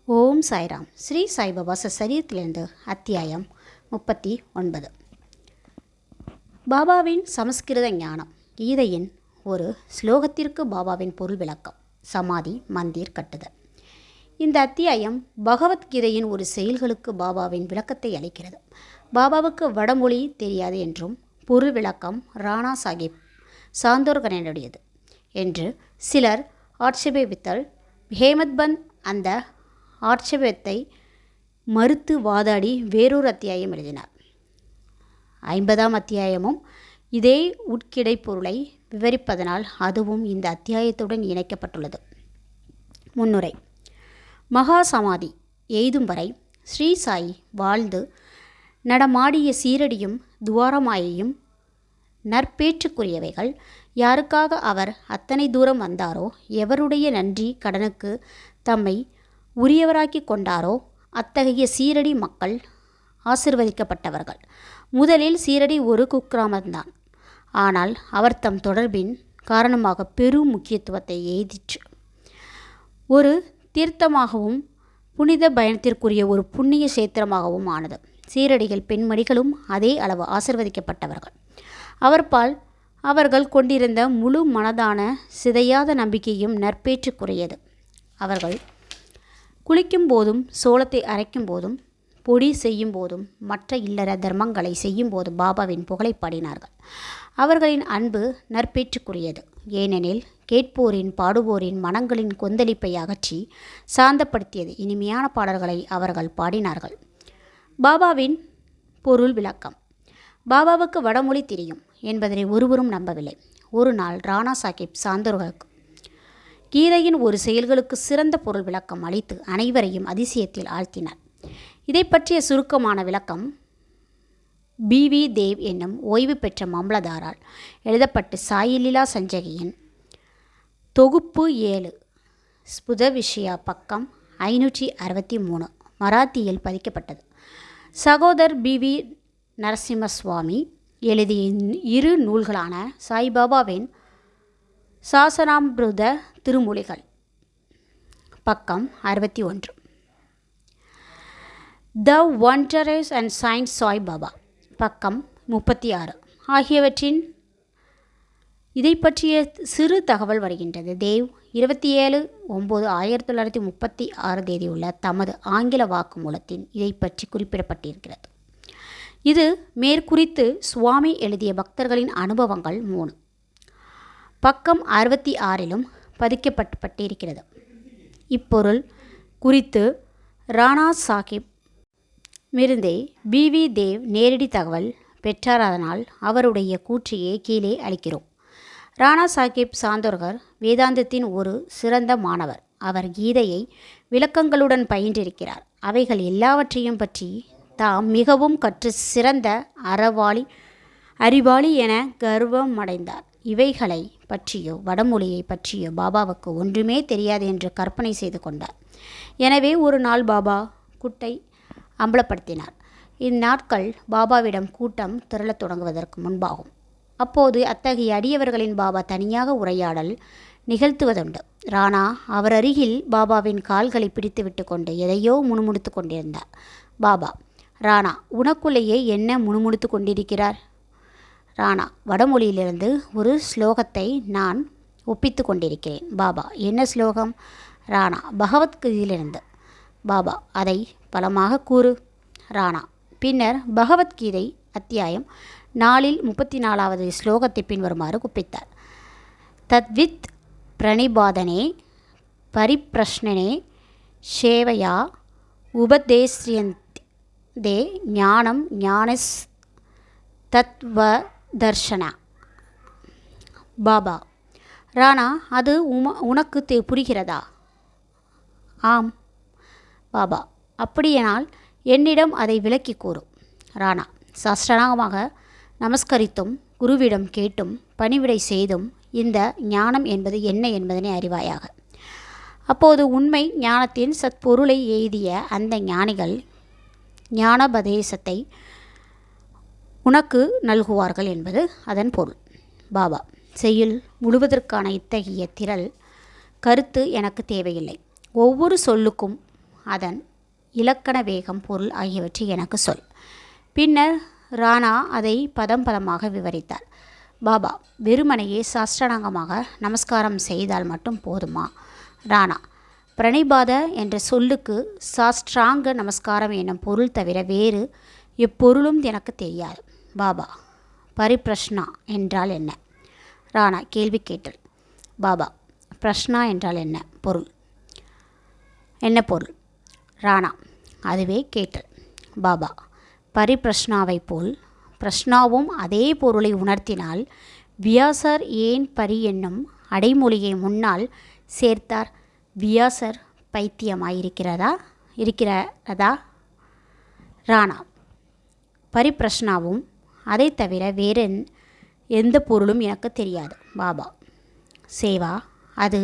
ஓம் சாய்ராம். ஸ்ரீ சாய்பாபா சரீரத்திலிருந்து அத்தியாயம் 39. பாபாவின் சமஸ்கிருத ஞானம். கீதையின் ஒரு ஸ்லோகத்திற்கு பாபாவின் பொருள் விளக்கம். சமாதி மந்திர் கட்டுதல். இந்த அத்தியாயம் பகவத்கீதையின் ஒரு செயல்களுக்கு பாபாவின் விளக்கத்தை அளிக்கிறது. பாபாவுக்கு வடமொழி தெரியாது என்றும் பொருள் விளக்கம் ராணா சாஹிப் சாந்தோர்கனுடையது என்று சிலர் ஆட்சேபித்தல் ஹேமத்பந்த் அந்த ஆட்சேபத்தை மறுத்து வாதாடி வேறொரு அத்தியாயம் எழுதினார். 50ஆம் அத்தியாயமும் இதே உட்கிடை பொருளை விவரிப்பதனால் அதுவும் இந்த அத்தியாயத்துடன் இணைக்கப்பட்டுள்ளது. முன்னுரை. மகா சமாதி எய்தும் வரை ஸ்ரீ சாய் வாழ்ந்து நடமாடிய சீரடியும் துவாரமாயையும் நற்பேற்றுக்குரியவைகள். யாருக்காக அவர் அத்தனை தூரம் வந்தாரோ, எவருடைய நன்றி கடனுக்கு தம்மை உரியவராக்கி கொண்டாரோ அத்தகைய சீரடி மக்கள் ஆசிர்வதிக்கப்பட்டவர்கள். முதலில் சீரடி ஒரு குக்கிராமம்தான். ஆனால் அவர் தம் தொடர்பின் காரணமாக பெரும் முக்கியத்துவத்தை எய்திற்று. ஒரு தீர்த்தமாகவும் புனித பயணத்திற்குரிய ஒரு புண்ணிய சேத்திரமாகவும் ஆனது. சீரடிகள் பெண்மணிகளும் அதே அளவு ஆசிர்வதிக்கப்பட்டவர்கள். அவர்பால் அவர்கள் கொண்டிருந்த முழு மனதான சிதையாத நம்பிக்கையும் நற்பேற்றுக்குரியது. அவர்கள் குளிக்கும் போதும், சோளத்தை அரைக்கும் போதும், பொடி செய்யும் போதும், மற்ற இல்லற தர்மங்களை செய்யும் போதும் பாபாவின் புகழை பாடினார்கள். அவர்களின் அன்பு நற்பேற்றுக்குரியது. ஏனெனில் கேட்போரின் பாடுவோரின் மனங்களின் கொந்தளிப்பை அகற்றி சாந்தப்படுத்தியது. இனிமையான பாடல்களை அவர்கள் பாடினார்கள். பாபாவின் பொருள் விளக்கம். பாபாவுக்கு வடமொழி தெரியும் என்பதனை ஒருவரும் நம்பவில்லை. ஒரு நாள் ராணா சாஹிப் சாந்தோர்களுக்கு கீதையின் ஒரு செயல்களுக்கு சிறந்த பொருள் விளக்கம் அளித்து அனைவரையும் அதிசயத்தில் ஆழ்த்தினார். இதை பற்றிய சுருக்கமான விளக்கம் பி.வி. தேவ் என்னும் ஓய்வு பெற்ற மாம்பலதாரால் எழுதப்பட்டு சாயிலீலா சஞ்சகியின் தொகுப்பு 7 ஸ்புத விஷயா பக்கம் 563 மராத்தியில் பதிக்கப்பட்டது. சகோதர் பி.வி. நரசிம்மசுவாமி எழுதிய இரு நூல்களான சாய்பாபாவின் சாசனாமிருத திருமொழிகள் பக்கம் 61, த ஒண்டரஸ் அண்ட் சயின்ஸ் சாய் பாபா பக்கம் 36 ஆகியவற்றின் இதை பற்றிய சிறு தகவல் வருகின்றது. தேவ் 27/9/1936 தேதியுள்ள தமது ஆங்கில வாக்குமூலத்தின் இதை பற்றி குறிப்பிடப்பட்டிருக்கிறது. இது மேற்குறித்து சுவாமி எழுதிய பக்தர்களின் அனுபவங்கள் 3 பக்கம் 66 பதிக்கப்பட்டிருக்கிறது. இப்பொருள் குறித்து ராணா சாஹிப் மிருந்தே பி.வி. தேவ் நேரடி தகவல் பெற்றாரதனால் அவருடைய கூற்றையே கீழே அளிக்கிறோம். ராணா சாஹிப் சாந்தோர்கர் வேதாந்தத்தின் ஒரு சிறந்த மாணவர். அவர் கீதையை விளக்கங்களுடன் பயின்றிருக்கிறார். அவைகள் எல்லாவற்றையும் பற்றி தாம் மிகவும் கற்று சிறந்த அறிவாளி என கர்வமடைந்தார். இவைகளை பற்றியோ வடமொழியை பற்றியோ பாபாவுக்கு ஒன்றுமே தெரியாது என்று கற்பனை செய்து கொண்டார். எனவே ஒரு நாள் பாபா கூட்டை அம்பலப்படுத்தினார். இந்நாட்கள் பாபாவிடம் கூட்டம் திரளத் தொடங்குவதற்கு முன்பாகும். அப்போது அத்தகைய அடியவர்களின் பாபா தனியாக உரையாடல் நிகழ்த்துவதுண்டு. ராணா அவர் அருகில் பாபாவின் கால்களை பிடித்து விட்டு கொண்டு எதையோ முணுமுணுத்து கொண்டிருந்தார். பாபா: ராணா, உனக்குள்ளேயே என்ன முணுமுணுத்து கொண்டிருக்கிறார்? ராணா: வடமொழியிலிருந்து ஒரு ஸ்லோகத்தை நான் ஒப்பித்து கொண்டிருக்கிறேன். பாபா: என்ன ஸ்லோகம்? ராணா: பகவத்கீதையிலிருந்து. பாபா: அதை பலமாக கூறு. ராணா பின்னர் பகவத்கீதை அத்தியாயம் 4 34வது ஸ்லோகத்தை பின்வருமாறு ஒப்பித்தார். தத்வித் பிரணிபாதனே பரிப்ரஷ்னனே சேவையா உபதேசியந்தே ஞானம் ஞானஸ் தத்வதர்ஷனா. பாபா: ராணா, அது உனக்கு புரிகிறதா? ஆம். பாபா: அப்படியானால் என்னிடம் அதை விளக்கி கூறு. ராணா: சாஷ்டாங்கமாக நமஸ்கரித்தும் குருவிடம் கேட்டும் பணிவிடை செய்தும் இந்த ஞானம் என்பது என்ன என்பதனை அறிவாயாக. அப்போது உண்மை ஞானத்தின் சத்பொருளை எய்திய அந்த ஞானிகள் ஞானோபதேசத்தை உனக்கு நல்குவார்கள் என்பது அதன் பொருள். பாபா: செய்யுள் முழுவதற்கான இத்தகைய திரள் கருத்து எனக்கு தேவையில்லை. ஒவ்வொரு சொல்லுக்கும் அதன் இலக்கண வேகம் பொருள் ஆகியவற்றை எனக்கு சொல். பின்னர் ராணா அதை பதம் பதமாக விவரித்தார். பாபா, வெறுமனையே சாஷ்டாங்கமாக நமஸ்காரம் செய்தால் மட்டும் போதுமா? ராணா, பிரணிபாத என்ற சொல்லுக்கு சாஷ்டாங்க நமஸ்காரம் என்னும் பொருள் தவிர வேறு எப்பொருளும் எனக்கு தெரியாது. பாபா, பரிப்ரஷ்னா என்றால் என்ன? ராணா கேள்வி கேட்டல். பாபா, பிரஷ்னா என்றால் என்ன பொருள்? என்ன பொருள்? ராணா, அதுவே கேட்டல். பாபா, பரிப்ரஷ்னாவை போல் பிரஷ்னாவும் அதே பொருளை உணர்த்தினால் வியாசர் ஏன் பரி என்னும் அடைமொழியை முன்னால் சேர்த்தார்? வியாசர் இருக்கிறதா? ராணா, பரிப்ரஷ்னாவும் அதை தவிர வேறு எந்த பொருளும் எனக்கு தெரியாது. பாபா, சேவா, அது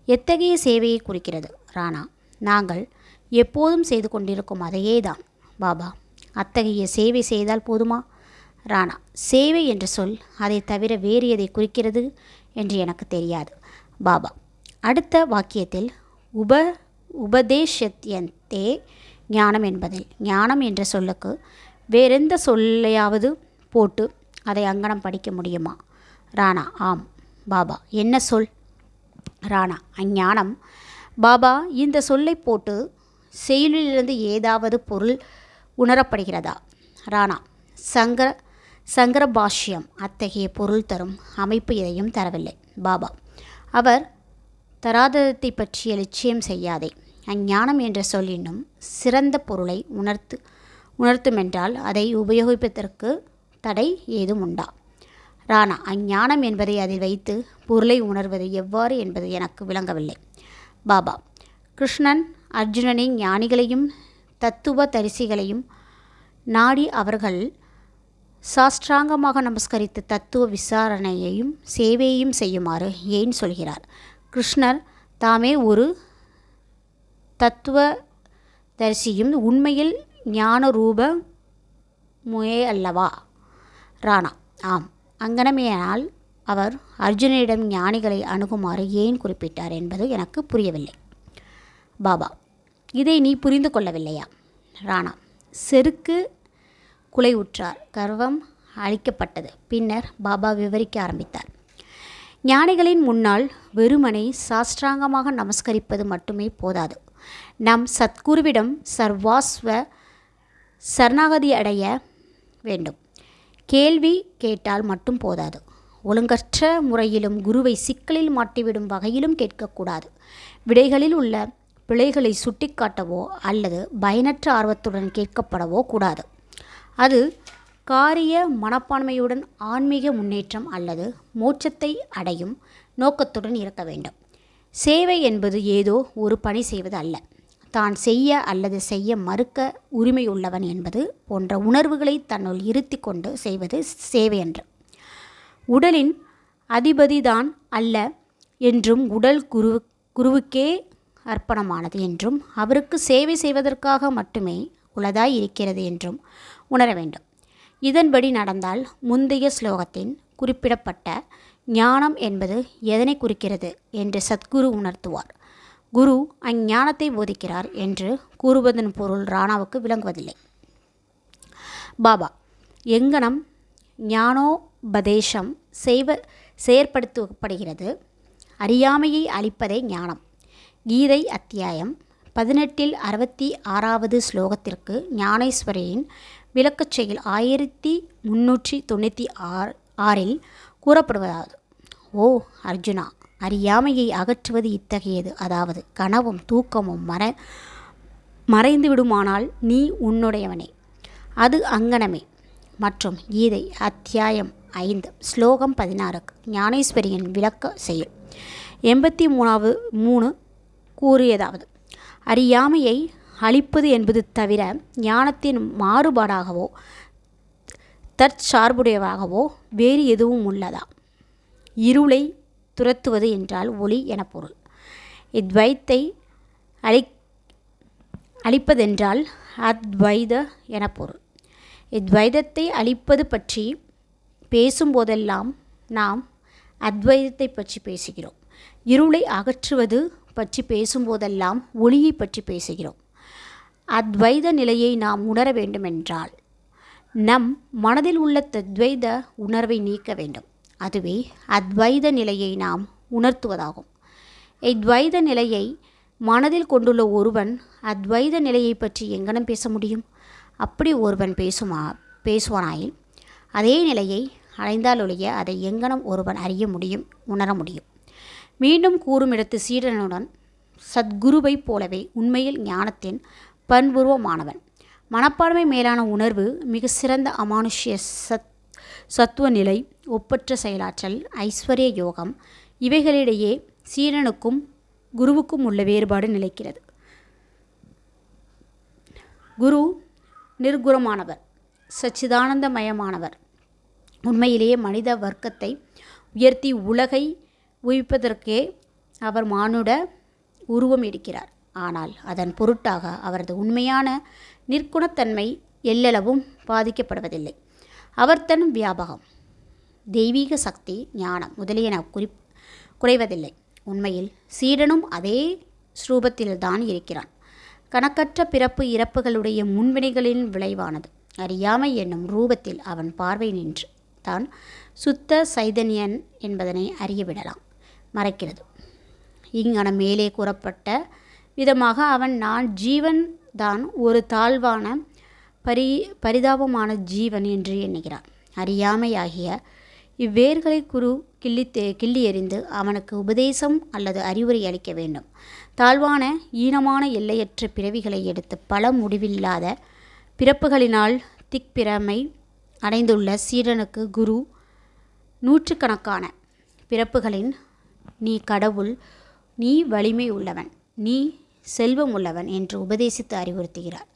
எத்தகைய சேவையை குறிக்கிறது? ராணா, நாங்கள் எப்போதும் செய்து கொண்டிருக்கும் அதையே தான். பாபா, அத்தகைய சேவை செய்தால் போதுமா? ராணா, சேவை என்ற சொல் அதை தவிர வேறு எதை குறிக்கிறது என்று எனக்கு தெரியாது. பாபா, அடுத்த வாக்கியத்தில் உபதேசத்யந்தே ஞானம் என்பதில் ஞானம் என்ற சொல்லுக்கு வேறெந்த சொல்லையாவது போட்டு அதை அங்கனம் படிக்க முடியுமா? ராணா, ஆம். பாபா, என்ன சொல்? ராணா, அஞ்ஞானம். பாபா, இந்த சொல்லை போட்டு செயலிலிருந்து ஏதாவது பொருள் உணரப்படுகிறதா? ராணா, சங்கர பாஷ்யம் அத்தகைய பொருள் தரும் அமைப்பு எதையும் தரவில்லை. பாபா, அவர் தராதத்தை பற்றிய லட்சியம் செய்யாதே. அஞ்ஞானம் என்ற சொல் இன்னும் சிறந்த பொருளை உணர்த்துமென்றால் அதை உபயோகிப்பதற்கு தடை ஏதும் உண்டா? ராணா, அஞ்ஞானம் என்பதை அதில் வைத்து பொருளை உணர்வது எவ்வாறு என்பது எனக்கு விளங்கவில்லை. பாபா, கிருஷ்ணன் அர்ஜுனனின் ஞானிகளையும் தத்துவ தரிசிகளையும் நாடி அவர்கள் சாஷ்டாங்கமாக நமஸ்கரித்து தத்துவ விசாரணையையும் சேவையையும் செய்யுமாறு ஏன் சொல்கிறார்? கிருஷ்ணர் தாமே ஒரு தத்துவ தரிசியும் உண்மையில் ஞான ரூப முயே அல்லவா? ராணா, ஆம். அங்கனமேயானால் அவர் அர்ஜுனனிடம் ஞானிகளை அணுகுமாறு ஏன் குறிப்பிட்டார் என்பது எனக்கு புரியவில்லை. பாபா, இதை நீ புரிந்து கொள்ளவில்லையா? ராணா, செருக்கு குலைவுற்றார், கர்வம் அழிக்கப்பட்டது. பின்னர் பாபா விவரிக்க ஆரம்பித்தார். ஞானிகளின் முன்னால் வெறுமனை சாஷ்டாங்கமாக நமஸ்கரிப்பது மட்டுமே போதாது. நம் சத்குருவிடம் சர்வாஸ்வ சரணாகதி அடைய வேண்டும். கேள்வி கேட்டால் மட்டும் போதாது. ஒழுங்கற்ற முறையிலும் குருவை சிக்கலில் மாட்டிவிடும் வகையிலும் கேட்கக்கூடாது. விடைகளில் உள்ள பிழைகளை சுட்டிக்காட்டவோ அல்லது பயனற்ற ஆர்வத்துடன் கேட்கப்படவோ கூடாது. அது காரிய மனப்பான்மையுடன் ஆன்மீக முன்னேற்றம் அல்லது மோட்சத்தை அடையும் நோக்கத்துடன் இருக்க வேண்டும். சேவை என்பது ஏதோ ஒரு பணி செய்வது அல்ல. தான் செய்ய அல்லது செய்ய மறுக்க உரிமையுள்ளவன் என்பது போன்ற உணர்வுகளை தன்னுள் இருத்தி கொண்டு செய்வது சேவையன்று. உடலின் அதிபதிதான் அல்ல என்றும் உடல் குருவுக்கே அர்ப்பணமானது என்றும் அவருக்கு சேவை செய்வதற்காக மட்டுமே உளதாய் இருக்கிறது என்றும் உணர வேண்டும். இதன்படி நடந்தால் முந்தைய ஸ்லோகத்தின் குறிப்பிடப்பட்ட ஞானம் என்பது எதனை குறிக்கிறது என்று சத்குரு உணர்த்துவார். குரு அஞ்ஞானத்தை போதிக்கிறார் என்று கூறுவதன் பொருள் ராணாவுக்கு விளங்குவதில்லை. பாபா, எங்கனம் ஞானோபதேசம் செயற்படுத்தப்படுகிறது? அறியாமையை அளிப்பதே ஞானம். கீதை அத்தியாயம் 18 66வது ஸ்லோகத்திற்கு ஞானேஸ்வரியின் விளக்கச் செயல் 1396 கூறப்படுவதாவது: ஓ அர்ஜுனா, அறியாமையை அகற்றுவது இத்தகையது. அதாவது கனவும் தூக்கமும் மறைந்துவிடுமானால் நீ உன்னுடையவனே, அது அங்கனமே. மற்றும் கீதை அத்தியாயம் 5 ஸ்லோகம் 16க்கு ஞானேஸ்வரியின் விளக்க செயல் 83 கூறியதாவது: அறியாமையை அழிப்பது என்பது தவிர ஞானத்தின் மாறுபாடாகவோ தற்சார்புடையவாகவோ வேறு எதுவும் உள்ளதா? இருளை துரத்துவது என்றால் ஒளி என பொருள். இத்வைத்தை அழிப்பதென்றால் அத்வைத என பொருள். இத்வைதத்தை அழிப்பது பற்றி பேசும்போதெல்லாம் நாம் அத்வைதத்தை பற்றி பேசுகிறோம். இருளை அகற்றுவது பற்றி பேசும்போதெல்லாம் ஒளியை பற்றி பேசுகிறோம். அத்வைத நிலையை நாம் உணர வேண்டுமென்றால் நம் மனதில் உள்ள தத்வைத உணர்வை நீக்க வேண்டும். அதுவே அத்வைத நிலையை நாம் உணர்த்துவதாகும். இத்வைத நிலையை மனதில் கொண்டுள்ள ஒருவன் அத்வைத நிலையை பற்றி எங்கனம் பேச முடியும்? அப்படி ஒருவன் பேசுவானாயில் அதே நிலையை அடைந்தாலொழிய அதை எங்கனம் ஒருவன் அறிய முடியும், உணர முடியும். மீண்டும் கூறும் இடத்து சீடனுடன் சத்குருவைப் போலவே உண்மையில் ஞானத்தின் பண்புருவமானவன். மனப்பான்மை மேலான உணர்வு, மிக சிறந்த அமானுஷ்ய சத்துவ நிலை, ஒப்பற்ற செயலாற்றல், ஐஸ்வர்ய யோகம், இவைகளிடையே சீடனுக்கும் குருவுக்கும் உள்ள வேறுபாடு நிலைக்கிறது. குரு நிர்குணமானவர், சச்சிதானந்தமயமானவர். உண்மையிலேயே மனித வர்க்கத்தை உயர்த்தி உலகை உயிர்ப்பதற்கே அவர் மானுட உருவம் எடுக்கிறார். ஆனால் அதன் பொருட்டாக அவரது உண்மையான நிற்குணத்தன்மை எல்லளவும் பாதிக்கப்படுவதில்லை. அவர் தன் வியாபகம், தெய்வீக சக்தி, ஞானம் முதலியன குறைவதில்லை. உண்மையில் சீடனும் அதே ஸ்ரூபத்தில்தான் இருக்கிறான். கணக்கற்ற பிறப்பு இறப்புகளுடைய முன்வினைகளின் விளைவானது அறியாமை என்னும் ரூபத்தில் அவன் பார்வை நின்று தான் சுத்த சைதன்யன் என்பதனை அறியவிடலாம் மறைக்கிறது. இங்கனம் மேலே கூறப்பட்ட விதமாக அவன் நான் ஜீவன் தான் ஒரு தாழ்வான பரிதாபமான ஜீவன் என்று எண்ணுகிறான். அறியாமையாகிய இவ்வேர்களை குரு கிள்ளி எறிந்து அவனுக்கு உபதேசம் அல்லது அறிவுரை அளிக்க வேண்டும். தாழ்வான ஈனமான எல்லையற்ற பிறவிகளை எடுத்து பல முடிவில்லாத பிறப்புகளினால் திக்பிரமை அடைந்துள்ள சீடனுக்கு குரு நூற்றுக்கணக்கான பிறப்புகளின் நீ கடவுள், நீ வலிமை உள்ளவன், நீ செல்வம் உள்ளவன் என்று உபதேசித்து அறிவுறுத்துகிறார்.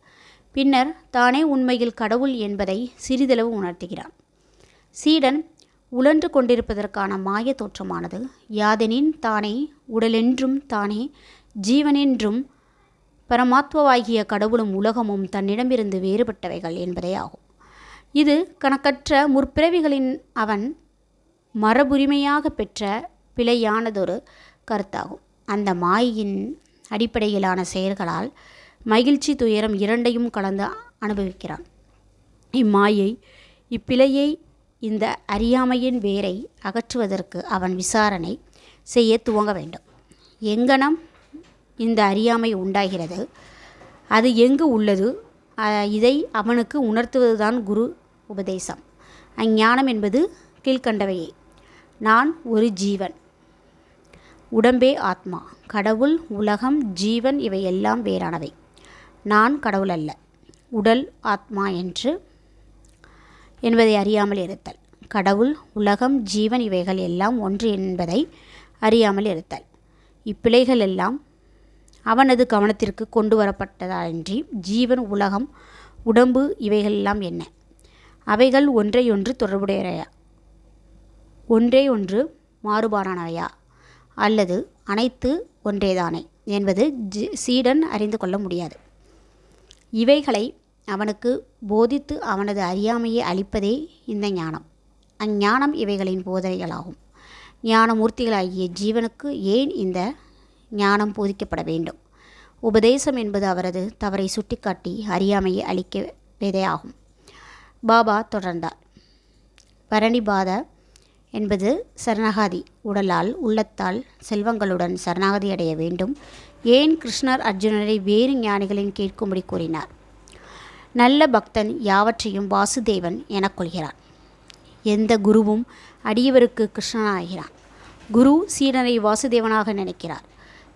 பின்னர் தானே உண்மையில் கடவுள் என்பதை சிறிதளவு உணர்த்துகிறான். சீடன் உழன்று கொண்டிருப்பதற்கான மாய தோற்றமானது யாதெனின் தானே உடலென்றும் தானே ஜீவனென்றும் பரமாத்மாவாகிய கடவுளும் உலகமும் தன்னிடமிருந்து வேறுபட்டவைகள் என்பதே ஆகும். இது கணக்கற்ற முற்பிறவிகளின் அவன் மரபுரிமையாக பெற்ற பிழையானதொரு கருத்தாகும். அந்த மாயின் அடிப்படையிலான செயல்களால் மகிழ்ச்சி துயரம் இரண்டையும் கலந்து அனுபவிக்கிறான். இம்மாயை இப்பிழையை இந்த அறியாமையின் வேரை அகற்றுவதற்கு அவன் விசாரணை செய்ய துவங்க வேண்டும். எங்கனம் இந்த அறியாமை உண்டாகிறது, அது எங்கு உள்ளது, இதை அவனுக்கு உணர்த்துவதுதான் குரு உபதேசம். அஞ்ஞானம் என்பது கீழ்கண்டவையே: நான் ஒரு ஜீவன், உடம்பே ஆத்மா, கடவுள், உலகம், ஜீவன் இவையெல்லாம் வேறானவை. நான் கடவுள் அல்ல, உடல் ஆத்மா என்பதை அறியாமல் இருத்தல். கடவுள், உலகம், ஜீவன் இவைகள் எல்லாம் ஒன்று என்பதை அறியாமல் இருத்தல். இப்பிழைகள் எல்லாம் அவனது கவனத்திற்கு கொண்டு வரப்பட்டதான்றி ஜீவன், உலகம், உடம்பு இவைகளெல்லாம் என்ன? அவைகள் ஒன்றையொன்று தொடர்புடையவையா? ஒன்றே ஒன்று மாறுபாடானவையா? அல்லது அனைத்து ஒன்றேதானே என்பது சீடன் அறிந்து கொள்ள முடியாது. இவைகளை அவனுக்கு போதித்து அவனது அறியாமையை அளிப்பதே இந்த ஞானம். அஞ்ஞானம் இவைகளின் போதனைகளாகும். ஞானமூர்த்திகளாகிய ஜீவனுக்கு ஏன் இந்த ஞானம் போதிக்கப்பட வேண்டும்? உபதேசம் என்பது அவரது தவறை சுட்டிக்காட்டி அறியாமையை அளிக்கவே ஆகும். பாபா தொடர்ந்தார். பரணிபாத என்பது சரணாகதி. உடலால் உள்ளத்தால் செல்வங்களுடன் சரணாகதி அடைய வேண்டும். ஏன் கிருஷ்ணர் அர்ஜுனரை வேறு ஞானிகளின் கேட்கும்படி கூறினார்? நல்ல பக்தன் யாவற்றையும் வாசுதேவன் எனக் கொள்கிறான். எந்த குருவும் அடியவருக்கு கிருஷ்ணனாகிறான். குரு சீடனை வாசுதேவனாக நினைக்கிறார்.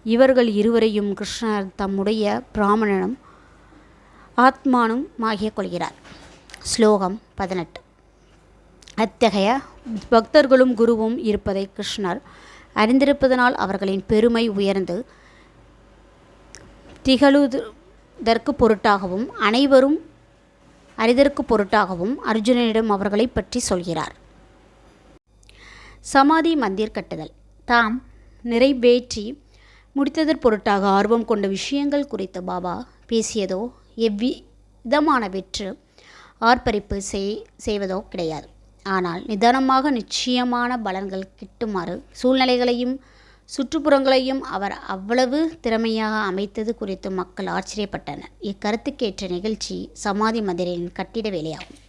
இவர்கள் இருவரையும் கிருஷ்ணர் தம்முடைய பிராமணனும் ஆத்மானும் ஆகிய கொள்கிறார். ஸ்லோகம் 18. அத்தகைய பக்தர்களும் குருவும் இருப்பதை கிருஷ்ணர் அறிந்திருப்பதனால் அவர்களின் பெருமை உயர்ந்து திகழுதற்கு பொருட்டாகவும் அனைவரும் அறிதற்கு பொருட்டாகவும் அர்ஜுனனிடம் அவர்களை பற்றி சொல்கிறார். சமாதி மந்திர் கட்டுதல். தாம் நிறைவேற்றி முடித்ததற் பொருட்டாக ஆர்வம் கொண்ட விஷயங்கள் குறித்து பாபா பேசியதோ எவ்விதமான வெற்று ஆர்ப்பரிப்பு செய்வதோ கிடையாது. ஆனால் நிதானமாக நிச்சயமான பலன்கள் கிட்டுமாறு சூழ்நிலைகளையும் சுற்றுப்புறங்களையும் அவர் அவ்வளவு திறமையாக அமைத்தது குறித்து மக்கள் ஆச்சரியப்பட்டனர். இக்கருத்துக்கேற்ற நிகழ்ச்சி சமாதி மந்திரின் கட்டிட வேலையாகும்.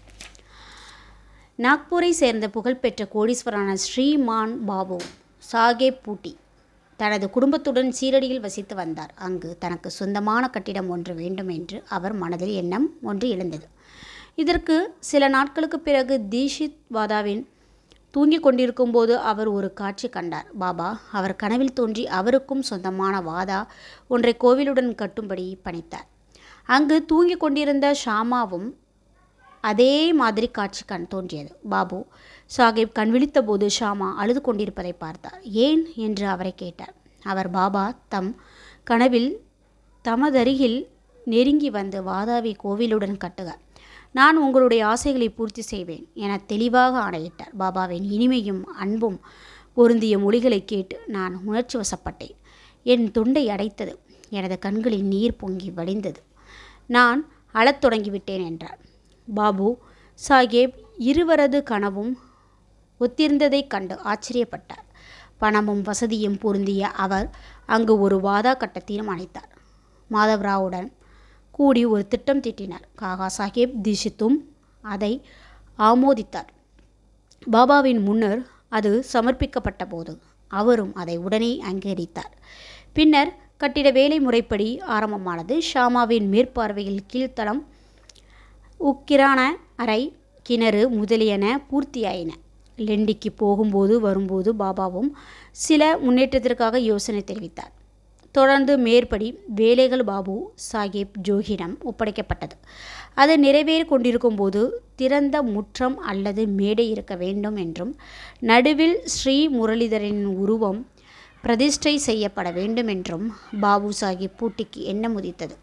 நாக்பூரை சேர்ந்த புகழ்பெற்ற கோடீஸ்வரரான ஸ்ரீமான் பாபு சாஹேப் பூட்டி தனது குடும்பத்துடன் சீரடியில் வசித்து வந்தார். அங்கு தனக்கு சொந்தமான கட்டிடம் ஒன்று வேண்டும் என்று அவர் மனதில் எண்ணம் ஒன்று எழுந்தது. இதற்கு சில நாட்களுக்கு பிறகு தீஷித் வாதாவின் தூங்கிக் கொண்டிருக்கும் போது அவர் ஒரு காட்சி கண்டார். பாபா அவர் கனவில் தோன்றி அவருக்கும் சொந்தமான வாதா ஒன்றை கோவிலுடன் கட்டும்படி பணித்தார். அங்கு தூங்கிக் கொண்டிருந்த ஷாமாவும் அதே மாதிரி காட்சி தோன்றியது. பாபு சாஹேப் கண் விழித்தபோது ஷாமா அழுது கொண்டிருப்பதை பார்த்தார். ஏன் என்று அவரை கேட்டார். அவர் பாபா தம் கனவில் தமதருகில் நெருங்கி வந்து வாதாவை கோவிலுடன் கட்டுக, நான் உங்களுடைய ஆசைகளை பூர்த்தி செய்வேன் என தெளிவாக ஆணையிட்டார். பாபாவின் இனிமையும் அன்பும் பொருந்திய மொழிகளை கேட்டு நான் உணர்ச்சி வசப்பட்டேன். என் தொண்டை அடைத்தது, எனது கண்களில் நீர் பொங்கி வடிந்தது, நான் அழத் தொடங்கிவிட்டேன் என்றார். பாபு சாஹேப் இருவரது கனவும் ஒத்திருந்ததைக் கண்டு ஆச்சரியப்பட்டார். பணமும் வசதியும் பொருந்திய அவர் அங்கு ஒரு வாதா கட்ட தீர்மானித்தார். மாதவ்ராவுடன் கூடி ஒரு திட்டம் தீட்டினார். காகா சாஹேப் தீஷித்தும் அதை ஆமோதித்தார். பாபாவின் முன்னர் அது சமர்ப்பிக்கப்பட்ட போது அவரும் அதை உடனே அங்கீகரித்தார். பின்னர் கட்டிட வேலை முறைப்படி ஆரம்பமானது. ஷாமாவின் மேற்பார்வையில் கீழ்த்தளம், உக்கிரான அறை, கிணறு முதலியன பூர்த்தியாயின. லெண்டிக்கு போகும்போது வரும்போது பாபாவும் சில முன்னேற்றத்திற்காக யோசனை தெரிவித்தார். தொடர்ந்து மேற்படி வேலைகள் பாபு சாஹேப் ஜோகியிடம் ஒப்படைக்கப்பட்டது. அது நிறைவேறி கொண்டிருக்கும் போது திறந்த முற்றம் அல்லது மேடை இருக்க வேண்டும் என்றும் நடுவில் ஸ்ரீ முரளிதரின் உருவம் பிரதிஷ்டை செய்யப்பட வேண்டும் என்றும் பாபு சாஹேப் பூட்டிக்கு எண்ணம் உதித்தது.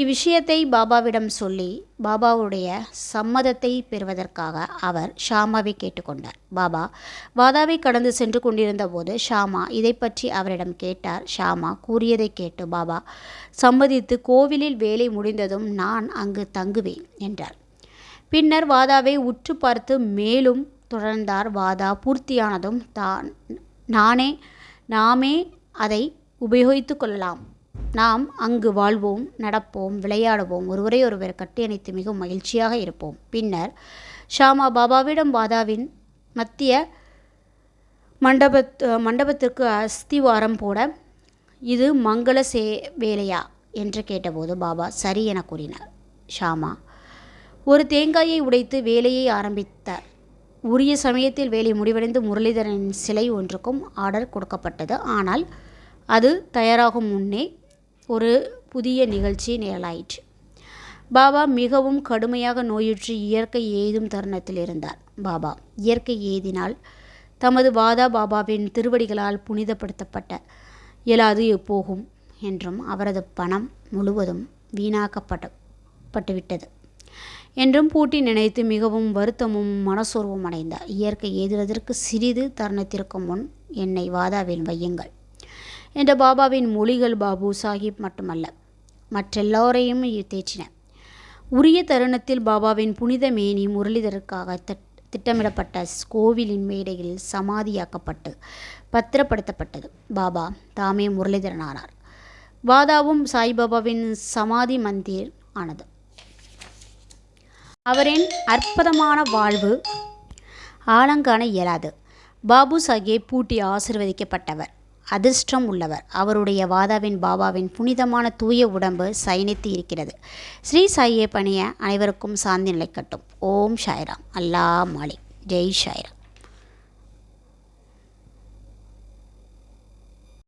இவ்விஷயத்தை பாபாவிடம் சொல்லி பாபாவுடைய சம்மதத்தை பெறுவதற்காக அவர் ஷாமாவை கேட்டுக்கொண்டார். பாபா வாதாவை கடந்து சென்று கொண்டிருந்த போது ஷாமா இதை பற்றி அவரிடம் கேட்டார். ஷாமா கூறியதை கேட்டு பாபா சம்மதித்து கோவிலில் வேலை முடிந்ததும் நான் அங்கு தங்குவேன் என்றார். பின்னர் வாதாவை உற்று பார்த்து மேலும் தொடர்ந்தார். வாதா பூர்த்தியானதும் நாமே அதை உபயோகித்து கொள்ளலாம். நாம் அங்கு வாழ்வோம், நடப்போம், விளையாடுவோம், ஒருவர் கட்டியணைத்து மிகவும் மகிழ்ச்சியாக இருப்போம். பின்னர் ஷாமா பாபாவிடம் வாதாவின் மத்திய மண்டபத்திற்கு அஸ்திவாரம் போட இது மங்கள வேலையா என்று கேட்டபோது பாபா சரி என கூறினார். ஷாமா ஒரு தேங்காயை உடைத்து வேலையை ஆரம்பித்தார். உரிய சமயத்தில் வேலை முடிவடைந்து முரளிதரன் சிலை ஒன்றுக்கும் ஆர்டர் கொடுக்கப்பட்டது. ஆனால் அது தயாராகும் முன்னே ஒரு புதிய நிகழ்ச்சி நிகழாயிற்று. பாபா மிகவும் கடுமையாக நோயுற்று இயற்கை ஏதும் தருணத்தில் இருந்தார். பாபா இயற்கை ஏதினால் தமது வாதா பாபாவின் திருவடிகளால் புனிதப்படுத்தப்பட்ட இயலாது போகும் என்றும் அவரது பணம் முழுவதும் வீணாக்கப்பட்டுவிட்டது என்றும் பூட்டி நினைத்து மிகவும் வருத்தமும் மனசோர்வும் அடைந்தார். இயற்கை ஏதுவதற்கு சிறிது தருணத்திற்கு முன் என்னை வாதாவில் வையுங்கள் என்ற பாபாவின் மொழிகள் பாபு சாஹிப் மட்டுமல்ல மற்றெல்லோரையும் தேற்றின. உரிய தருணத்தில் பாபாவின் புனித மேனி முரளிதருக்காக திட்டமிடப்பட்ட கோவிலின் மேடையில் சமாதியாக்கப்பட்டு பத்திரப்படுத்தப்பட்டது. பாபா தாமே முரளிதரனானார். வாதாவும் சாய்பாபாவின் சமாதி மந்திர் ஆனது. அவரின் அற்புதமான வாழ்வு ஆழங்காண இயலாது. பாபு சாஹேப் பூட்டி ஆசீர்வதிக்கப்பட்டவர், அதிர்ஷ்டம் உள்ளவர். அவருடைய வாதாவின் பாபாவின் புனிதமான தூய உடம்பு சயனித்து இருக்கிறது. ஸ்ரீ சாயை பணிய அனைவருக்கும் சாந்தி நிலைக்கட்டும். ஓம் சாய்ராம். அல்லா மாலிக். ஜெய் சாய்ராம்.